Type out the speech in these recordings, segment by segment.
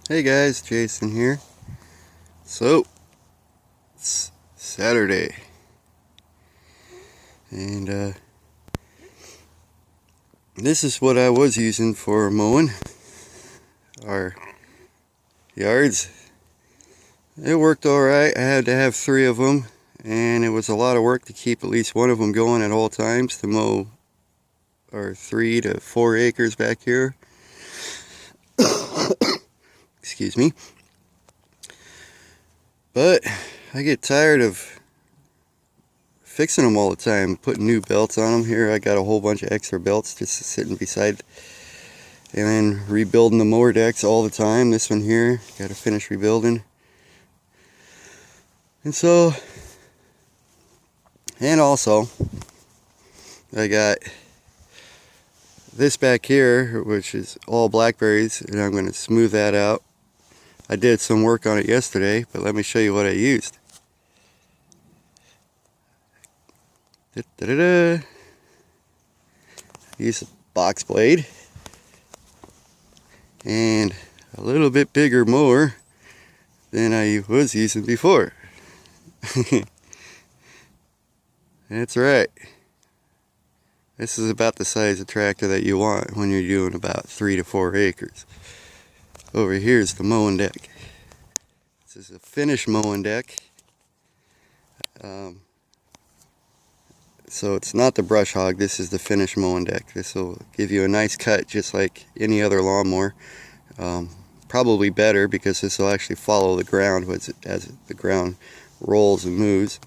Hey guys, Jason here. So, it's Saturday, and this is what I was using for mowing our yards. It worked alright. I had to have 3 of them, and it was a lot of work to keep at least one of them going at all times to mow our 3 to 4 acres back here. Excuse me. But I get tired of fixing them all the time, putting new belts on them. Here I got a whole bunch of extra belts just sitting beside, and then rebuilding the mower decks all the time. This one here, got to finish rebuilding. And so, and also, I got this back here, which is all blackberries, and I'm going to smooth that out. I did some work on it yesterday, but let me show you what I used. I used a box blade and a little bit bigger mower than I was using before. That's right. This is about the size of tractor that you want when you're doing about 3 to 4 acres. Over here is the mowing deck. This is a finished mowing deck. So it's not the brush hog, this is the finished mowing deck. This will give you a nice cut just like any other lawnmower. Probably better because this will actually follow the ground as the ground rolls and moves.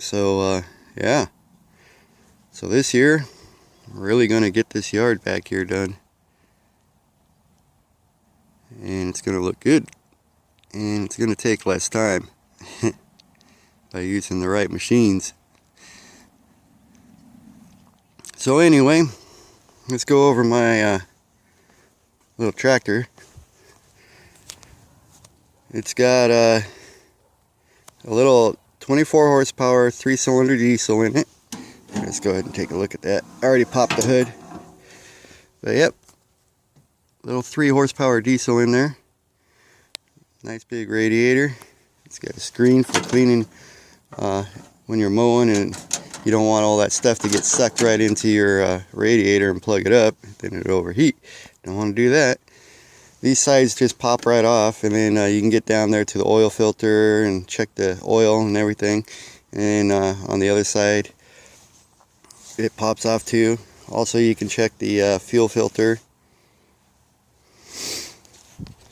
So yeah. So this year, I'm really going to get this yard back here done. And it's going to look good. And it's going to take less time by using the right machines. So anyway, let's go over my little tractor. It's got a little 24 horsepower 3-cylinder diesel in it. Let's go ahead and take a look at that. I already popped the hood. But yep, little 3 horsepower diesel in there. Nice big radiator. It's got a screen for cleaning when you're mowing, and you don't want all that stuff to get sucked right into your radiator and plug it up, then it'll overheat. Don't want to do that. These sides just pop right off, and then you can get down there to the oil filter and check the oil and everything. And on the other side, it pops off too. Also, you can check the fuel filter.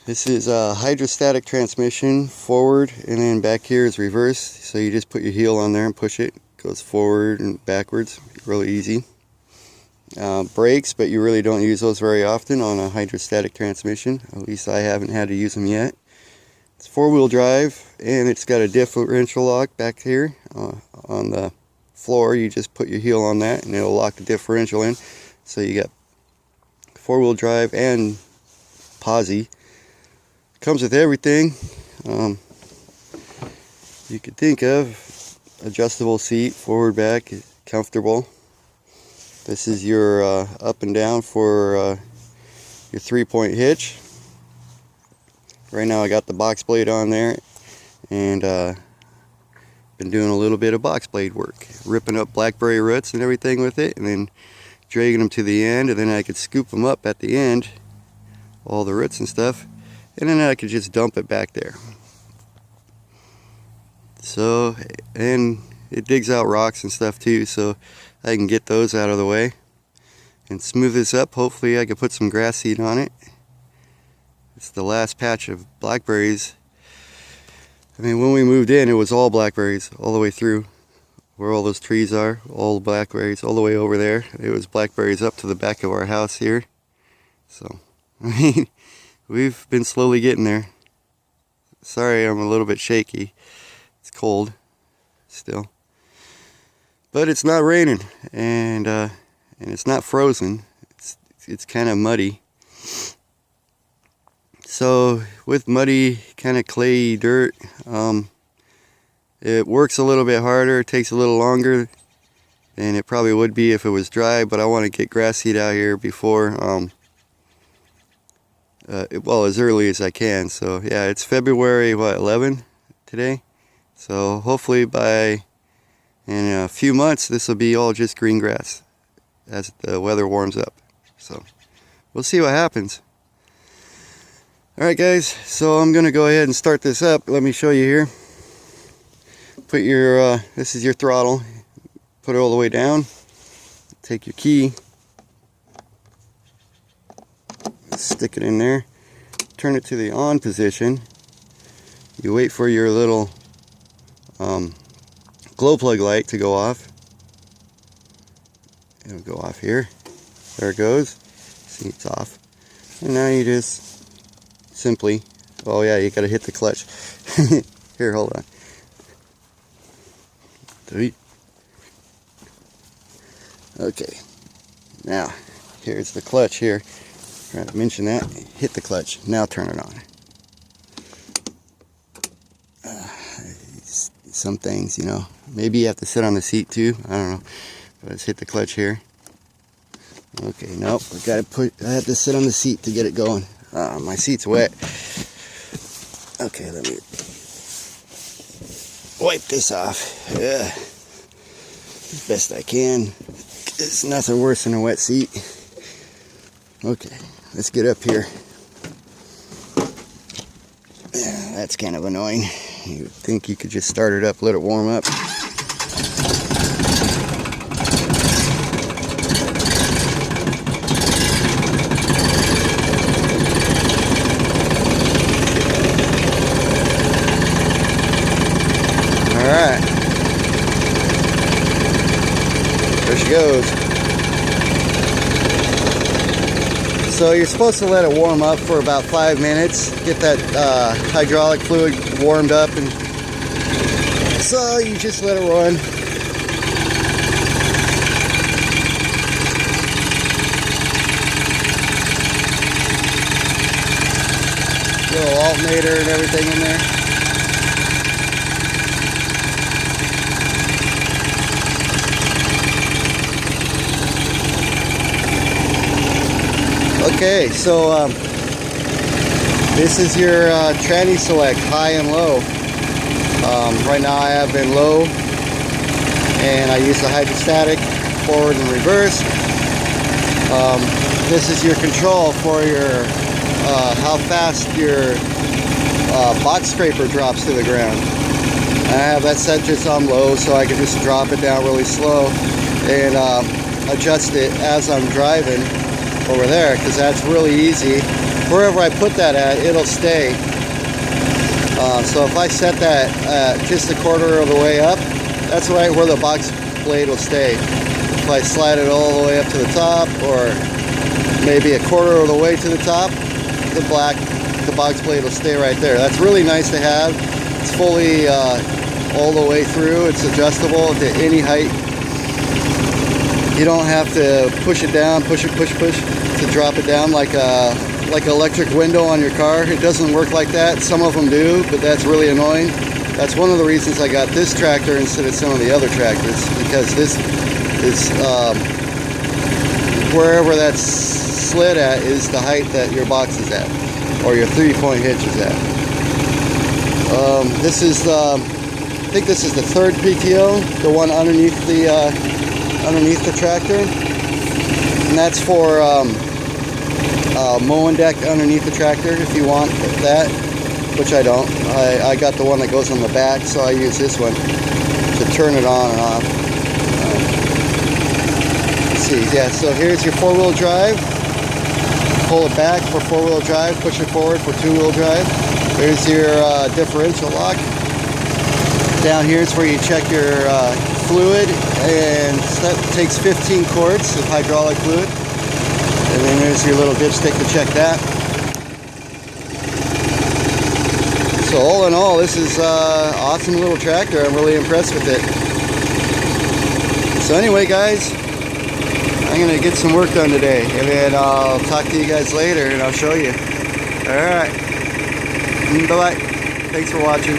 This is a hydrostatic transmission, forward, and then back here is reverse. So you just put your heel on there and push it. It goes forward and backwards, really easy. Brakes, but you really don't use those very often on a hydrostatic transmission. At least I haven't had to use them yet. It's 4-wheel drive, and it's got a differential lock back here on the floor. You just put your heel on that and it'll lock the differential in. So you got 4-wheel drive and posi. Comes with everything you could think of. Adjustable seat, forward, back, comfortable. This is your up and down for your 3-point hitch. Right now I got the box blade on there, and been doing a little bit of box blade work, ripping up blackberry roots and everything with it, and then dragging them to the end, and then I could scoop them up at the end, all the roots and stuff, and then I could just dump it back there. So, and it digs out rocks and stuff too, so I can get those out of the way and smooth this up. Hopefully I can put some grass seed on it. It's the last patch of blackberries. I mean, when we moved in, it was all blackberries all the way through where all those trees are, all the blackberries all the way over there. It was blackberries up to the back of our house here. So, I mean, we've been slowly getting there. Sorry, I'm a little bit shaky. It's cold still. But it's not raining, and it's not frozen. It's kind of muddy. So with muddy, kind of clayey dirt, it works a little bit harder. It takes a little longer than it probably would be if it was dry. But I want to get grass seed out here before well, as early as I can. So yeah, it's February, what, 11 today? So hopefully in a few months this will be all just green grass as the weather warms up. So we'll see what happens. Alright guys, so I'm gonna go ahead and start this up. Let me show you here. Put your this is your throttle. Put it all the way down. Take your key, stick it in there, turn it to the on position. You wait for your little glow plug light to go off. It'll go off here. There it goes. See, it's off. And now you just simply, oh yeah, you gotta hit the clutch. Here, hold on. Okay, now here's the clutch here. Forgot to mention that. Hit the clutch. Now turn it on. Some things, you know, maybe you have to sit on the seat too. I don't know. But let's hit the clutch here. Okay, nope. I have to sit on the seat to get it going. My seat's wet. Okay, let me wipe this off. Yeah, as best I can. It's nothing worse than a wet seat. Okay, let's get up here. Yeah, that's kind of annoying. You would think you could just start it up, let it warm up. Alright. There she goes. So you're supposed to let it warm up for about 5 minutes, get that hydraulic fluid warmed up, and so you just let it run. Little alternator and everything in there. Okay, so this is your tranny select, high and low. Right now I have been low, and I use the hydrostatic forward and reverse. This is your control for your how fast your box scraper drops to the ground. I have that set just on low, so I can just drop it down really slow and adjust it as I'm driving over there, because that's really easy. Wherever I put that at, it'll stay. So if I set that just a quarter of the way up, that's right where the box blade will stay. If I slide it all the way up to the top, or maybe a quarter of the way to the top, the box blade will stay right there. That's really nice to have. It's fully all the way through. It's adjustable to any height. You don't have to push it down, push to drop it down like an electric window on your car. It doesn't work like that. Some of them do, but that's really annoying. That's one of the reasons I got this tractor instead of some of the other tractors, because this is wherever that's slid at is the height that your box is at, or your 3-point hitch is at. This is I think this is the third PTO, the one underneath the tractor, and that's for mowing deck underneath the tractor if you want that, which I don't. I got the one that goes on the back, so I use this one to turn it on and off. Let's see, yeah, so here's your 4-wheel drive. Pull it back for 4-wheel drive, push it forward for 2-wheel drive. There's your differential lock. Down here is where you check your fluid, and that takes 15 quarts of hydraulic fluid. And then there's your little dipstick to check that. So all in all, this is an awesome little tractor. I'm really impressed with it. So anyway, guys, I'm going to get some work done today, and then I'll talk to you guys later, and I'll show you. Alright. Bye-bye. Thanks for watching.